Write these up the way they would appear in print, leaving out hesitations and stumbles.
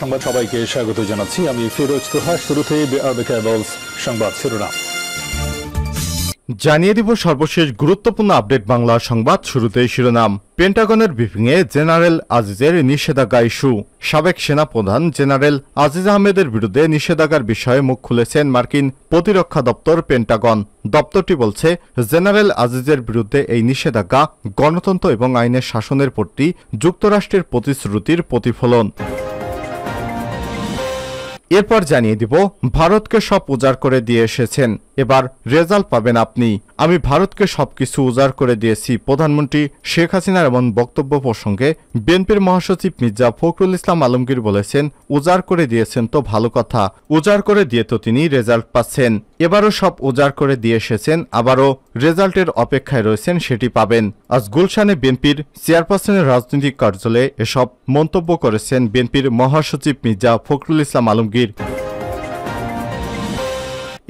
সংবাদ সবাইকে স্বাগত জানাচ্ছি আমি ফিরোজ তোহা। শুরুতে সংবাদ শিরোনাম জানিয়ে দিব সর্বশেষ গুরুত্বপূর্ণ আপডেট বাংলা সংবাদ। শুরুতেই শিরোনাম। পেন্টাগনের ব্রিফিংয়ে জেনারেল আজিজের নিষেধাজ্ঞা ইস্যু। সাবেক সেনাপ্রধান জেনারেল আজিজ আহমেদের বিরুদ্ধে নিষেধাজ্ঞার বিষয়ে মুখ খুলেছেন মার্কিন প্রতিরক্ষা দপ্তর পেন্টাগন। দপ্তরটি বলছে, জেনারেল আজিজের বিরুদ্ধে এই নিষেধাজ্ঞা গণতন্ত্র এবং আইনের শাসনের প্রতি যুক্তরাষ্ট্রের প্রতিশ্রুতির প্রতিফলন। এরপর জানিয়ে দিব, ভারতকে সব উজাড় করে দিয়ে এসেছেন, এবার রেজাল্ট পাবেন আপনি। আমি ভারতকে সবকিছু উজাড় করে দিয়েছি। প্রধানমন্ত্রী শেখ হাসিনার এমন বক্তব্য প্রসঙ্গে বিএনপির মহাসচিব মির্জা ফখরুল ইসলাম আলমগীর বলেছেন, উজাড় করে দিয়েছেন তো ভালো কথা, উজাড় করে দিয়ে তো তিনি রেজাল্ট পাচ্ছেন। এবারও সব উজাড় করে দিয়ে এসেছেন, আবারও রেজাল্টের অপেক্ষায় রয়েছেন, সেটি পাবেন। আজ গুলশানে বিএনপির চেয়ারপারসনের রাজনৈতিক কার্যালয়ে এসব মন্তব্য করেছেন বিএনপির মহাসচিব মির্জা ফখরুল ইসলাম আলমগীর।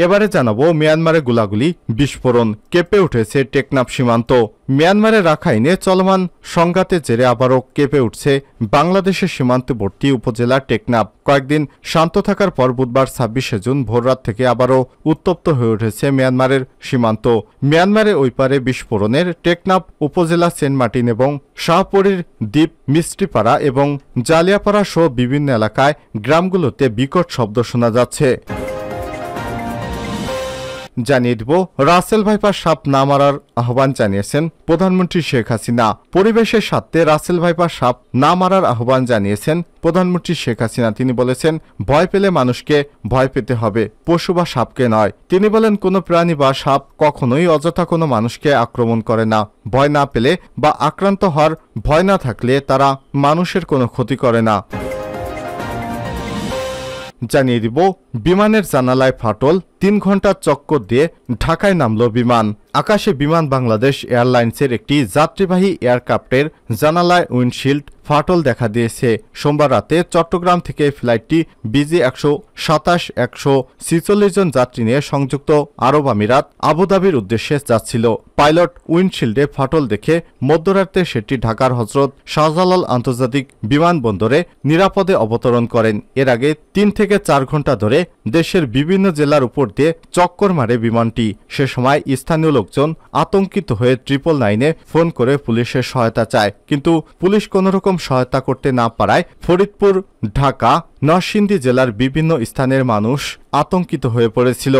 এবারে জানাবো, মিয়ানমারে গোলাগুলি বিস্ফোরণ, কেঁপে উঠেছে টেকনাফ সীমান্ত। মিয়ানমারের রাখাইনে চলমান সংঘাতের জেরে আবারও কেঁপে উঠছে বাংলাদেশের সীমান্তবর্তী উপজেলা টেকনাফ। কয়েকদিন শান্ত থাকার পর বুধবার ২৬শে জুন ভোররাত থেকে আবারও উত্তপ্ত হয়ে উঠেছে মিয়ানমারের সীমান্ত। মিয়ানমারের ওই পারে বিস্ফোরণের টেকনাফ উপজেলা সেন্ট মার্টিন এবং শাহপরীর দ্বীপ, মিষ্টিপাড়া এবং জালিয়াপাড়া সহ বিভিন্ন এলাকায় গ্রামগুলোতে বিকট শব্দ শোনা যাচ্ছে। জানিয়ে দিব, রাসেল ভাইপার সাপ না মারার আহ্বান জানিয়েছেন প্রধানমন্ত্রী শেখ হাসিনা। পরিবেশের স্বার্থে রাসেল ভাইপার সাপ না মারার আহ্বান জানিয়েছেন প্রধানমন্ত্রী শেখ হাসিনা। তিনি বলেছেন, ভয় পেলে মানুষকে ভয় পেতে হবে, পশু বা সাপকে নয়। তিনি বলেন, কোনো প্রাণী বা সাপ কখনোই অযথা কোনো মানুষকে আক্রমণ করে না। ভয় না পেলে বা আক্রান্ত হওয়ার ভয় না থাকলে তারা মানুষের কোনো ক্ষতি করে না। জানিয়ে দিব, বিমানের জানালায় ফাটল, ৩ ঘন্টার চক্কর দিয়ে ঢাকায় নামল বিমান। আকাশে বিমান বাংলাদেশ এয়ারলাইন্সের একটি যাত্রীবাহী এয়ারক্রাফটের জানালায় উইন্ডশিল্ড ফাটল দেখা দিয়েছে। সোমবার রাতে চট্টগ্রাম থেকে ফ্লাইটটি বিজি 127-146 জন যাত্রী নিয়ে সংযুক্ত আরব আমিরাত আবুধাবির উদ্দেশ্যে যাচ্ছিল। পাইলট উইন্ডশিল্ডে ফাটল দেখে মধ্যরাতে সেটি ঢাকার হজরত শাহজালাল আন্তর্জাতিক বিমানবন্দরে নিরাপদে অবতরণ করেন। এর আগে ৩ থেকে ৪ ঘন্টা ধরে দেশের বিভিন্ন জেলার উপর দিয়ে চক্কর মারে বিমানটি। সে সময় স্থানীয় লোকজন আতঙ্কিত হয়ে 999-এ ফোন করে পুলিশের সহায়তা চায়, কিন্তু পুলিশ কোনোরকম সহায়তা করতে না পারায় ফরিদপুর, ঢাকা, নরসিংদী জেলার বিভিন্ন স্থানের মানুষ আতঙ্কিত হয়ে পড়েছিল।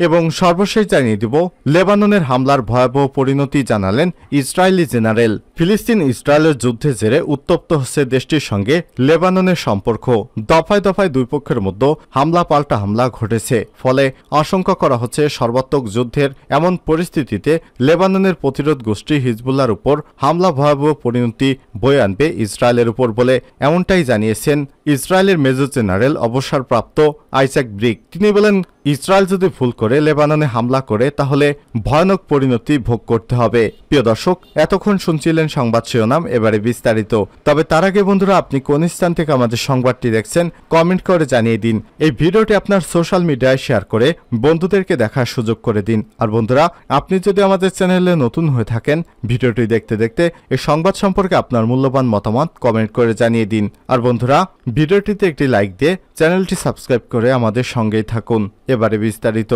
এবং সর্বশেষ জানিয়ে দিব, লেবাননের হামলার ভয়াবহ পরিণতি জানালেন ইসরায়েলি জেনারেল। ফিলিস্তিন ইসরায়েলের যুদ্ধের জেরে উত্তপ্ত হচ্ছে দেশটির সঙ্গে লেবাননের সম্পর্ক। দফায় দফায় দুই পক্ষের মধ্যে হামলা পাল্টা হামলা ঘটেছে। ফলে আশঙ্কা করা হচ্ছে সর্বাত্মক যুদ্ধের এমন পরিস্থিতিতে লেবাননের প্রতিরোধ গোষ্ঠী হিজবুল্লাহর উপর হামলা ভয়াবহ পরিণতি বয়ে আনবে ইসরায়েলের উপর বলে এমনটাই জানিয়েছেন ইসরায়েলের মেজর জেনারেল অবসরপ্রাপ্ত আইজাক ব্রিক। তিনি বলেন, ইসরায়েল যদি ভুল করে লেবাননে হামলা করে তাহলে ভয়ানক পরিণতি ভোগ করতে হবে। প্রিয় দর্শক, এতক্ষণ শুনছিলেন সংবাদ শিরোনাম, এবারে বিস্তারিত। তবে তার আগে বন্ধুরা, আপনি কোন স্থান থেকে আমাদের সংবাদটি দেখছেন কমেন্ট করে জানিয়ে দিন। এই ভিডিওটি আপনার সোশ্যাল মিডিয়ায় শেয়ার করে বন্ধুদেরকে দেখার সুযোগ করে দিন। আর বন্ধুরা, আপনি যদি আমাদের চ্যানেলে নতুন হয়ে থাকেন, ভিডিওটি দেখতে দেখতে এই সংবাদ সম্পর্কে আপনার মূল্যবান মতামত কমেন্ট করে জানিয়ে দিন। আর বন্ধুরা, ভিডিওটিতে একটি লাইক দিয়ে চ্যানেলটি সাবস্ক্রাইব করে আমাদের সঙ্গেই থাকুন। এবারে বিস্তারিত।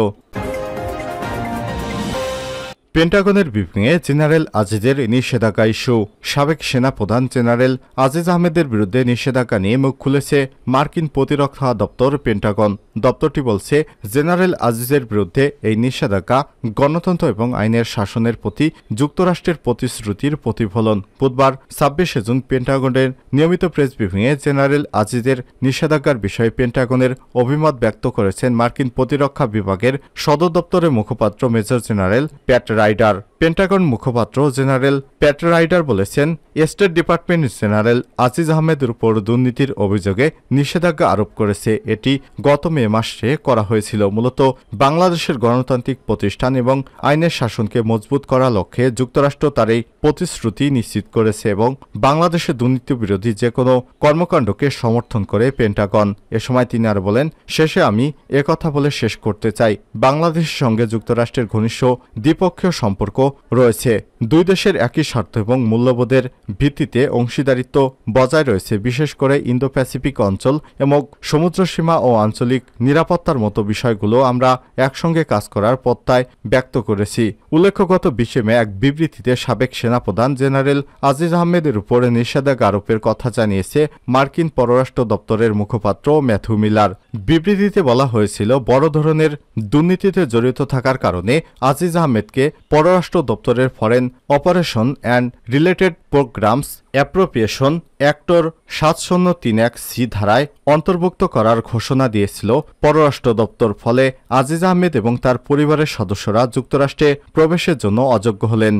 পেন্টাগনের ব্রিফিংয়ে জেনারেল আজিজের নিষেধাজ্ঞা ইস্যু। সাবেক সেনাপ্রধান জেনারেল আজিজ আহমেদের বিরুদ্ধে নিষেধাজ্ঞা নিয়ে মুখ খুলেছে মার্কিন প্রতিরক্ষা দপ্তর পেন্টাগন। দপ্তরটি বলছে, জেনারেল আজিজের বিরুদ্ধে এই নিষেধাজ্ঞা গণতন্ত্র এবং আইনের শাসনের প্রতি যুক্তরাষ্ট্রের প্রতিশ্রুতির প্রতিফলন। বুধবার ২৬শে জুন পেন্টাগনের নিয়মিত প্রেস ব্রিফিংয়ে জেনারেল আজিজের নিষেধাজ্ঞার বিষয়ে পেন্টাগনের অভিমত ব্যক্ত করেছেন মার্কিন প্রতিরক্ষা বিভাগের সদর দপ্তরের মুখপাত্র মেজর জেনারেল প্যাট রাইডার। পেন্টাগন মুখপাত্র জেনারেল প্যাট রাইডার বলেছেন, স্টেট ডিপার্টমেন্ট জেনারেল আজিজ আহমেদের উপর দুর্নীতির অভিযোগে নিষেধাজ্ঞা আরোপ করেছে। এটি গত মে মাসে করা হয়েছিল। মূলত বাংলাদেশের গণতান্ত্রিক প্রতিষ্ঠান এবং আইনের শাসনকে মজবুত করার লক্ষ্যে যুক্তরাষ্ট্র তার এই প্রতিশ্রুতি নিশ্চিত করেছে এবং বাংলাদেশের দুর্নীতি বিরোধী যে কোনো কর্মকাণ্ডকে সমর্থন করে পেন্টাগন। এ সময় তিনি আরো বলেন, শেষে আমি একথা বলে শেষ করতে চাই, বাংলাদেশের সঙ্গে যুক্তরাষ্ট্রের ঘনিষ্ঠ দ্বিপক্ষীয় দ্বিপক্ষীয় সম্পর্ক রয়েছে। দুই দেশের একই স্বার্থ এবং মূল্যবোধের ভিত্তিতে অংশীদারিত্ব বজায় রয়েছে, বিশেষ করে ইন্দো প্যাসিফিক অঞ্চল এবং সমুদ্রসীমা ও আঞ্চলিক নিরাপত্তার মতো বিষয়গুলো আমরা একসঙ্গে কাজ করার প্রত্যয় ব্যক্ত করেছি। উল্লেখ্য, গত 20 মে এক বিবৃতিতে সাবেক সেনাপ্রধান জেনারেল আজিজ আহমেদের উপর নিষেধাজ্ঞা আরোপের কথা জানিয়েছে মার্কিন পররাষ্ট্র দপ্তরের মুখপাত্র ম্যাথু মিলার। বিবৃতিতে বলা হয়েছিল, বড় ধরনের দুর্নীতিতে জড়িত থাকার কারণে আজিজ আহমেদকে পররাষ্ট্র দপ্তরের foreign operation and related programs appropriation actor 7031C ধারায় অন্তর্ভুক্ত করার ঘোষণা দিয়েছিল পররাষ্ট্র দপ্তর। ফলে আজিজ আহমেদ এবং তার পরিবারের সদস্যরা যুক্তরাষ্ট্রে প্রবেশের জন্য অযোগ্য হলেন।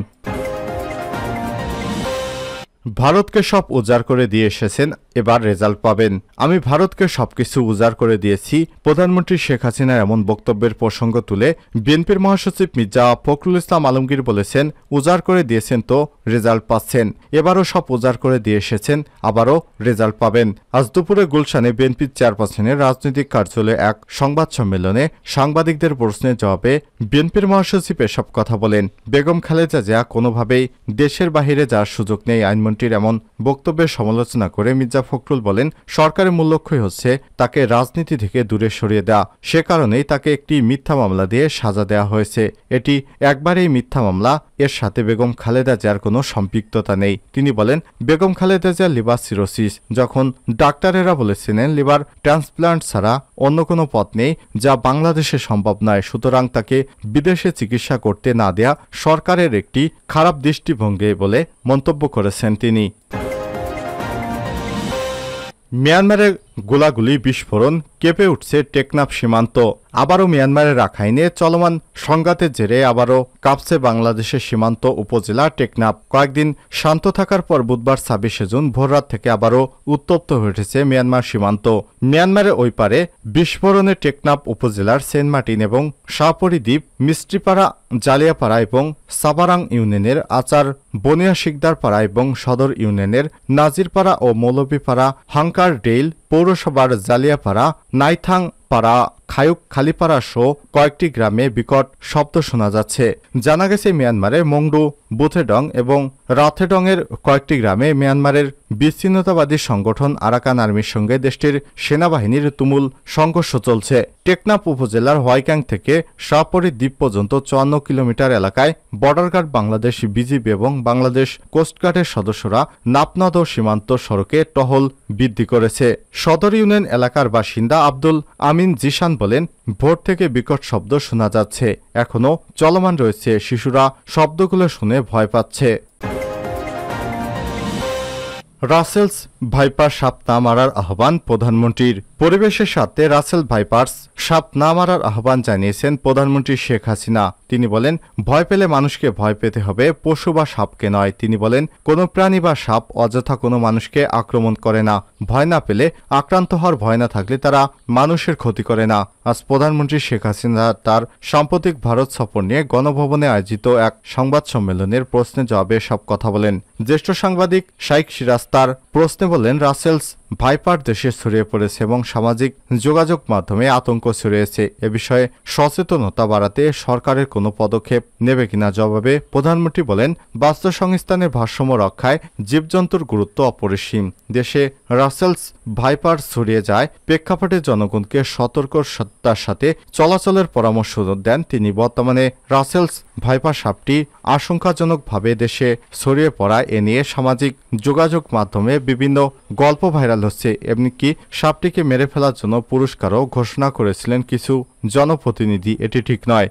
ভারতকে সব উজাড় করে দিয়ে এসেছেন, এবার রেজাল্ট পাবেন। আমি ভারতকে সবকিছু উজাড় করে দিয়েছি, প্রধানমন্ত্রী শেখ হাসিনার এমন বক্তব্যের প্রসঙ্গ তুলে বিএনপির মহাসচিব মির্জা ফখরুল ইসলাম আলমগীর বলেছেন, উজাড় করে দিয়েছেন তো রেজাল্ট পাচ্ছেন, এবারও সব উজাড় করে দিয়ে এসেছেন, আবারও রেজাল্ট পাবেন। আজ দুপুরে গুলশানে বিএনপির চেয়ারপারসনের রাজনৈতিক কার্যালয়ে এক সংবাদ সম্মেলনে সাংবাদিকদের প্রশ্নের জবাবে বিএনপির মহাসচিব এসব কথা বলেন। বেগম খালেদা জিয়া কোনোভাবেই দেশের বাহিরে যাওয়ার সুযোগ নেই। আইনমন্ত্রীর এমন বক্তব্যের সমালোচনা করে মির্জা ফখরুল বলেন, সরকারের মূল লক্ষ্যই হচ্ছে তাকে রাজনীতি থেকে দূরে সরিয়ে দেওয়া। সে কারণেই তাকে একটি মিথ্যা মামলা দিয়ে সাজা দেওয়া হয়েছে। এটি একবারেই মিথ্যা মামলা, এর সাথে বেগম খালেদা জিয়ার কোনো সম্পৃক্ততা নেই। তিনি বলেন, বেগম খালেদা জিয়ার লিভার সিরোসিস, যখন ডাক্তারেরা বলেছিলেন লিভার ট্রান্সপ্লান্ট ছাড়া অন্য কোনো পথ নেই যা বাংলাদেশে সম্ভব নয়, সুতরাং তাকে বিদেশে চিকিৎসা করতে না দেয়া সরকারের একটি খারাপ দৃষ্টিভঙ্গি বলে মন্তব্য করেছেন তিনি। মিয়ানমারে গোলাগুলি বিস্ফোরণ, কেঁপে উঠছে টেকনাফ সীমান্ত। আবারও মিয়ানমারের রাখাইনে চলমান সংঘাতের জেরে আবারও কাঁপছে বাংলাদেশের সীমান্ত উপজেলা টেকনাফ। কয়েকদিন শান্ত থাকার পর বুধবার 26শে জুন ভোররাত থেকে আবারও উত্তপ্ত হয়ে উঠেছে মিয়ানমার সীমান্ত। মিয়ানমারের ওই পারে বিস্ফোরণে টেকনাফ উপজেলার সেন্ট মার্টিন এবং শাহপরি দ্বীপ, মিষ্টিপাড়া, জালিয়াপাড়া এবং সাবারাং ইউনিয়নের আচার, বনিয়া শিকদারপাড়া এবং সদর ইউনিয়নের নাজিরপাড়া ও মৌলভীপাড়া, হাঙ্কার ডেইল পৌরসভার জালিয়াপাড়া, নাইথাং পাড়া, খায়ুক খালিপাড়া সহ কয়েকটি গ্রামে বিকট শব্দ শোনা যাচ্ছে। জানা গেছে, মিয়ানমারের মংডু, বুথেডং এবং রাথেডংয়ের কয়েকটি গ্রামে মিয়ানমারের বিচ্ছিন্নতাবাদী সংগঠন আরাকান আর্মির সঙ্গে দেশটির সেনাবাহিনীর তুমুল সংঘর্ষ চলছে। টেকনাফ উপজেলার হোয়াইক্যাং থেকে শাহপরি দ্বীপ পর্যন্ত 54 কিলোমিটার এলাকায় বর্ডার গার্ড, বাংলাদেশ বিজিবি এবং বাংলাদেশ কোস্টগার্ডের সদস্যরা নাপনদ ও সীমান্ত সড়কে টহল বৃদ্ধি করেছে। সদর ইউনিয়ন এলাকার বাসিন্দা আব্দুল আমিন জিশান বলেন, ভোর থেকে বিকট শব্দ শোনা যাচ্ছে, এখনো চলমান রয়েছে। শিশুরা শব্দগুলো শুনে ভয় পাচ্ছে। রাসেলস ভাইপার সাপ না মারার আহ্বান প্রধানমন্ত্রীর। পরিবেশের সাথে রাসেল ভাইপার্স সাপ না মারার আহ্বান জানিয়েছেন প্রধানমন্ত্রী শেখ হাসিনা। তিনি বলেন, ভয় পেলে মানুষকে ভয় পেতে হবে, পশু বা সাপকে নয়। তিনি বলেন, কোনো প্রাণী বা সাপ অযথা কোনো মানুষকে আক্রমণ করে না। ভয় না পেলে, আক্রান্ত হওয়ার ভয় না থাকলে তারা মানুষের ক্ষতি করে না। আজ প্রধানমন্ত্রী শেখ হাসিনা তার সাম্প্রতিক ভারত সফর নিয়ে গণভবনে আয়োজিত এক সংবাদ সম্মেলনের প্রশ্নে জবাবে সব কথা বলেন। জ্যেষ্ঠ সাংবাদিক শাইখ সিরাজ তার প্রশ্নে বলেন, রাসেলস ভাইপার দেশে ছড়িয়ে পড়েছে এবং সামাজিক যোগাযোগ মাধ্যমে আতঙ্ক ছড়িয়েছে। এ বিষয়ে সচেতনতা বাড়াতে সরকারের কোনো পদক্ষেপ নেবে কিনা জবাবে প্রধানমন্ত্রী বলেন, বাস্তু সংস্থানের ভারসাম্য রক্ষায় জীবজন্তুর গুরুত্ব অপরিসীম। দেশে রাসেলস ভাইপার ছড়িয়ে যায় প্রেক্ষাপটে জনগণকে সতর্কতার সাথে চলাচলের পরামর্শ দেন তিনি। বর্তমানে রাসেলস ভাইপার সাপটি আশঙ্কাজনকভাবে দেশে ছড়িয়ে পড়া এ নিয়ে সামাজিক যোগাযোগ মাধ্যমে বিভিন্ন গল্প ভাইরাল হচ্ছে। এমনকি সাপটিকে মেরে ফেলার জন্য পুরস্কারও ঘোষণা করেছিলেন কিছু জনপ্রতিনিধি। এটি ঠিক নয়।